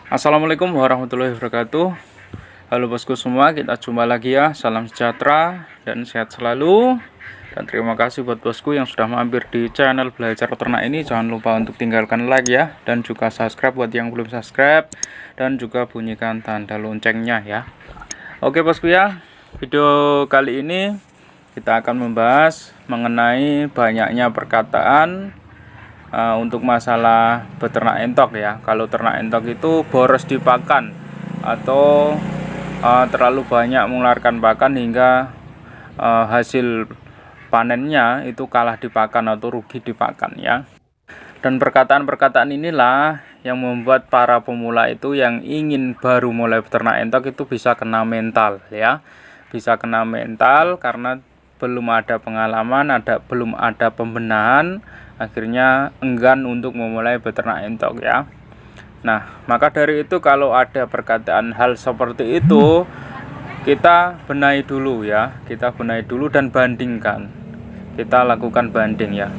Assalamualaikum warahmatullahi wabarakatuh. Halo bosku semua, kita jumpa lagi ya. Salam sejahtera dan sehat selalu. Dan terima kasih buat bosku yang sudah mampir di channel Belajar Ternak ini. Jangan lupa untuk tinggalkan like ya, dan juga subscribe buat yang belum subscribe, dan juga bunyikan tanda loncengnya ya. Oke bosku ya, video kali ini kita akan membahas mengenai banyaknya perkataan untuk masalah beternak entok ya. Kalau ternak entok itu boros di pakan atau terlalu banyak mengeluarkan pakan hingga hasil panennya itu kalah di pakan atau rugi di pakan ya. Dan perkataan-perkataan inilah yang membuat para pemula itu yang ingin baru mulai beternak entok itu bisa kena mental ya. Bisa kena mental karena belum ada pengalaman, belum ada pembenahan, akhirnya enggan untuk memulai beternak entok ya. Nah, maka dari itu kalau ada perkataan hal seperti itu, kita benahi dulu ya. Kita benahi dulu dan bandingkan. Kita lakukan banding ya.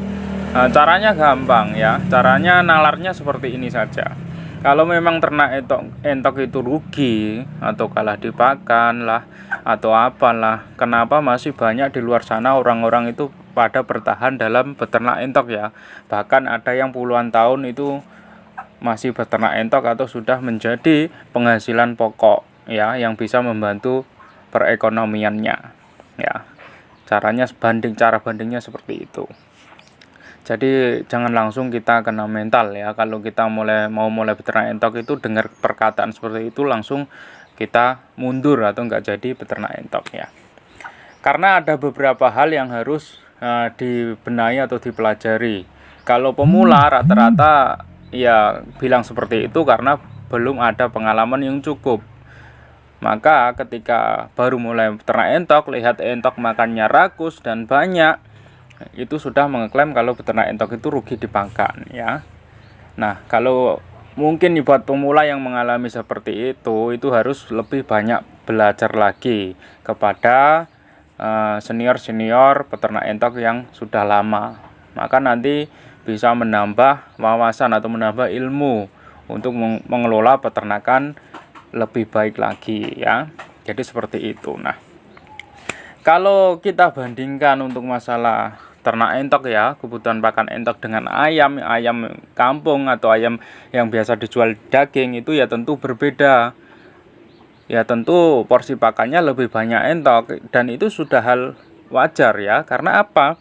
Nah, caranya gampang ya. Caranya nalarnya seperti ini saja. Kalau memang ternak entok itu rugi atau kalah di pakan lah atau apalah, kenapa masih banyak di luar sana orang-orang itu pada bertahan dalam beternak entok ya. Bahkan ada yang puluhan tahun itu masih beternak entok atau sudah menjadi penghasilan pokok ya, yang bisa membantu perekonomiannya ya. Cara bandingnya seperti itu. Jadi jangan langsung kita kena mental ya. Kalau kita mau mulai beternak entok itu dengar perkataan seperti itu langsung kita mundur atau enggak jadi beternak entok ya. Karena ada beberapa hal yang harus dibenahi atau dipelajari. Kalau pemula rata-rata ya bilang seperti itu karena belum ada pengalaman yang cukup. Maka ketika baru mulai beternak entok, lihat entok makannya rakus dan banyak, itu sudah mengklaim kalau beternak entok itu rugi di pakan ya. Nah, kalau mungkin buat pemula yang mengalami seperti itu harus lebih banyak belajar lagi kepada senior-senior peternak entok yang sudah lama. Maka nanti bisa menambah wawasan atau menambah ilmu untuk mengelola peternakan lebih baik lagi ya. Jadi seperti itu. Nah, kalau kita bandingkan untuk masalah ternak entok ya, kebutuhan pakan entok dengan ayam kampung atau ayam yang biasa dijual daging itu ya tentu berbeda. Ya tentu porsi pakannya lebih banyak entok dan itu sudah hal wajar ya. Karena apa?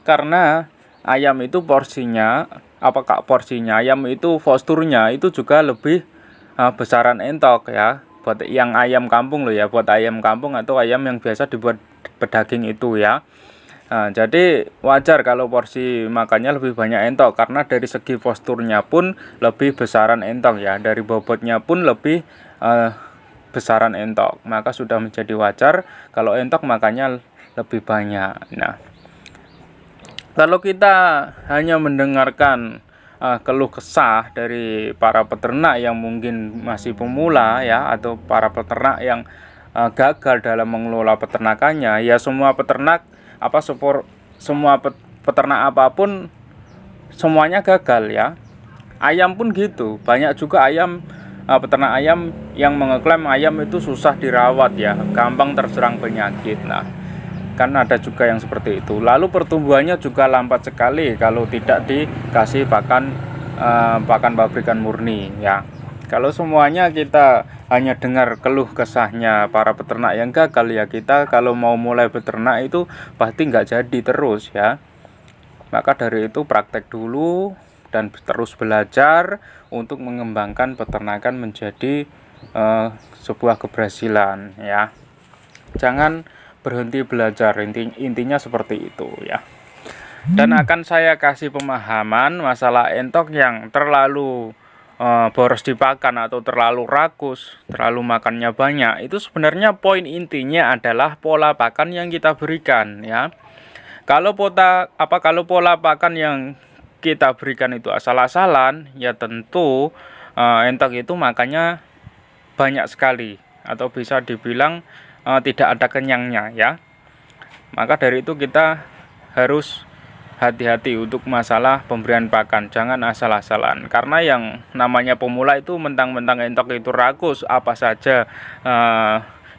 Karena ayam itu porsinya, ayam itu posturnya itu juga lebih besaran entok ya. Buat yang ayam kampung loh ya, buat ayam kampung atau ayam yang biasa dibuat pedaging itu ya. Nah, jadi wajar kalau porsi makannya lebih banyak entok karena dari segi posturnya pun lebih besaran entok ya, dari bobotnya pun lebih besaran entok. Maka sudah menjadi wajar kalau entok makannya lebih banyak. Nah, kalau kita hanya mendengarkan keluh kesah dari para peternak yang mungkin masih pemula ya, atau para peternak yang gagal dalam mengelola peternakannya ya, semua peternak peternak apapun semuanya gagal ya. Ayam pun gitu, banyak juga peternak ayam yang mengeklaim ayam itu susah dirawat ya, gampang terserang penyakit. Nah, kan ada juga yang seperti itu. Lalu pertumbuhannya juga lambat sekali kalau tidak dikasih pakan pabrikan murni ya. Kalau semuanya kita hanya dengar keluh kesahnya para peternak yang gagal ya, kita kalau mau mulai beternak itu pasti nggak jadi terus ya. Maka dari itu praktek dulu dan terus belajar untuk mengembangkan peternakan menjadi sebuah keberhasilan ya. Jangan berhenti belajar, intinya seperti itu ya. Dan akan saya kasih pemahaman masalah entok yang terlalu boros di pakan atau terlalu rakus, terlalu makannya banyak. Itu sebenarnya poin intinya adalah pola pakan yang kita berikan ya. Kalau pola pakan yang kita berikan itu asal-asalan, ya tentu entok itu makannya banyak sekali atau bisa dibilang tidak ada kenyangnya ya. Maka dari itu kita harus hati-hati untuk masalah pemberian pakan, jangan asal-asalan, karena yang namanya pemula itu mentang-mentang entok itu rakus, apa saja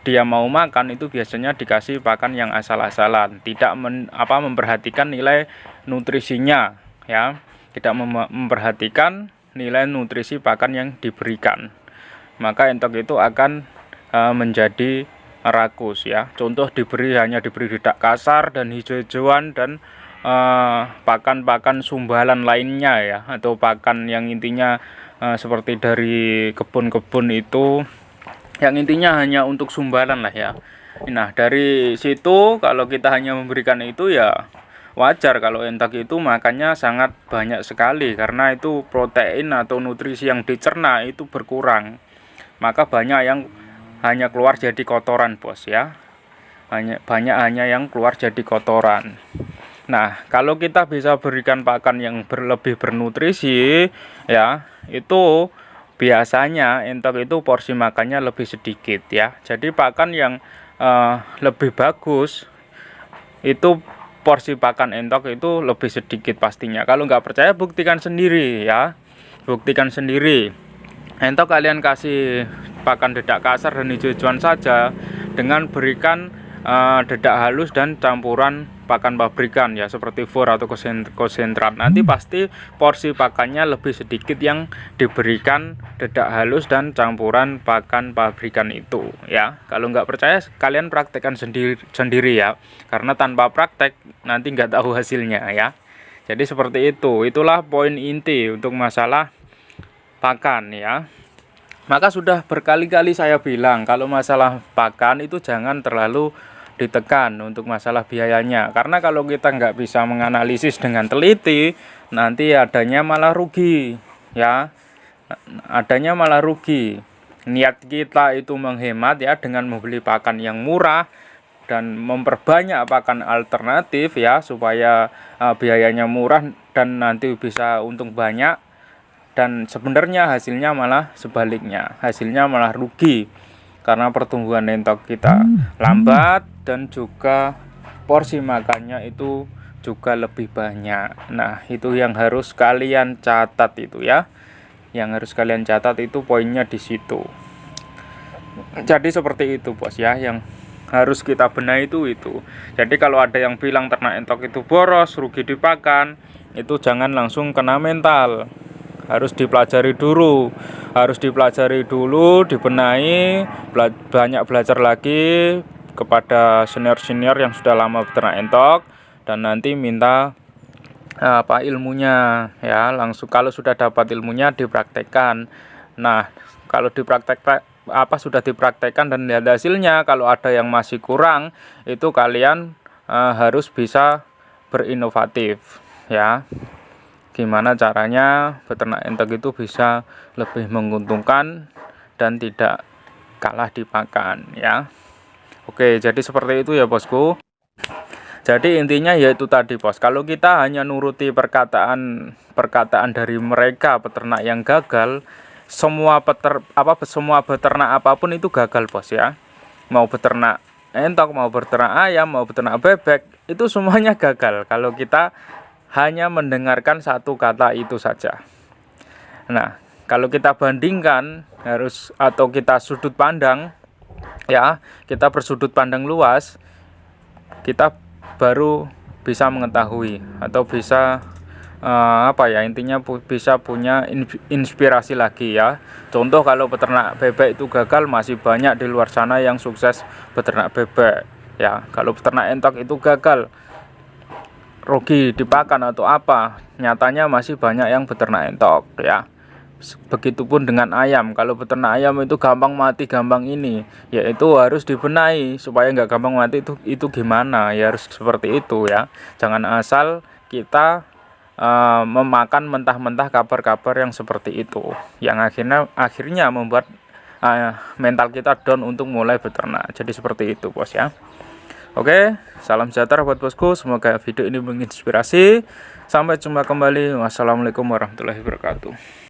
dia mau makan itu biasanya dikasih pakan yang asal-asalan, tidak memperhatikan nilai nutrisinya, ya, tidak memperhatikan nilai nutrisi pakan yang diberikan, maka entok itu akan menjadi rakus, ya. Contoh hanya diberi dedak kasar dan hijau-hijauan dan pakan-pakan sumbalan lainnya, ya, atau pakan yang intinya seperti dari kebun-kebun itu, yang intinya hanya untuk sumbalan lah, ya. Nah, dari situ kalau kita hanya memberikan itu, ya wajar kalau entok itu makannya sangat banyak sekali, karena itu protein atau nutrisi yang dicerna itu berkurang, maka banyak yang hanya keluar jadi kotoran, bos, ya. Banyak yang keluar jadi kotoran. Nah, kalau kita bisa berikan pakan yang lebih bernutrisi, ya, itu biasanya entok itu porsi makannya lebih sedikit, ya. Jadi pakan yang lebih bagus itu porsi pakan entok itu lebih sedikit pastinya. Kalau nggak percaya buktikan sendiri, ya. Buktikan sendiri. Entok kalian kasih pakan dedak kasar dan hijau-hijauan saja dengan berikan dedak halus dan campuran pakan pabrikan, ya, seperti for atau konsentrat. Nanti pasti porsi pakannya lebih sedikit yang diberikan dedak halus dan campuran pakan pabrikan itu, ya. Kalau nggak percaya kalian praktekkan sendiri, ya, karena tanpa praktek nanti nggak tahu hasilnya, ya. Jadi seperti itu. Itulah poin inti untuk masalah pakan, ya. Maka sudah berkali-kali saya bilang kalau masalah pakan itu jangan terlalu ditekan untuk masalah biayanya, karena kalau kita nggak bisa menganalisis dengan teliti, nanti adanya malah rugi, ya. Adanya malah rugi. Niat kita itu menghemat, ya, dengan membeli pakan yang murah dan memperbanyak pakan alternatif, ya, supaya biayanya murah dan nanti bisa untung banyak, dan sebenarnya hasilnya malah sebaliknya, hasilnya malah rugi, karena pertumbuhan entok kita lambat dan juga porsi makannya itu juga lebih banyak. Nah, itu yang harus kalian catat itu, ya. Yang harus kalian catat itu poinnya di situ. Jadi seperti itu, bos, ya, yang harus kita benahi itu. Jadi kalau ada yang bilang ternak entok itu boros, rugi dipakan, itu jangan langsung kena mental. Harus dipelajari dulu, dibenahi, banyak belajar lagi kepada senior-senior yang sudah lama beternak entok, dan nanti minta ilmunya, ya. Langsung kalau sudah dapat ilmunya dipraktekkan. Nah, kalau sudah dipraktekkan dan lihat hasilnya, kalau ada yang masih kurang, itu kalian harus bisa berinovatif, ya. Gimana caranya beternak entok itu bisa lebih menguntungkan dan tidak kalah dipakan, ya. Oke, jadi seperti itu, ya, bosku. Jadi intinya yaitu tadi, bos, kalau kita hanya nuruti perkataan dari mereka peternak yang gagal, semua beternak apapun itu gagal, bos, ya. Mau beternak entok, mau beternak ayam, mau beternak bebek, itu semuanya gagal kalau kita hanya mendengarkan satu kata itu saja. Nah, kalau kita bandingkan atau kita sudut pandang, ya, kita bersudut pandang luas, kita baru bisa mengetahui atau bisa intinya bisa punya inspirasi lagi, ya. Contoh kalau peternak bebek itu gagal, masih banyak di luar sana yang sukses beternak bebek, ya. Kalau peternak entok itu gagal, rugi dipakan atau apa, nyatanya masih banyak yang beternak entok, ya. Begitupun dengan ayam. Kalau beternak ayam itu gampang mati, gampang ini, yaitu harus dibenahi supaya nggak gampang mati. Itu gimana, ya, harus seperti itu, ya. Jangan asal kita memakan mentah-mentah kabar-kabar yang seperti itu, yang akhirnya membuat mental kita down untuk mulai beternak. Jadi seperti itu, bos, ya. Oke, salam sejahtera buat bosku. Semoga video ini menginspirasi. Sampai jumpa kembali. Wassalamualaikum warahmatullahi wabarakatuh.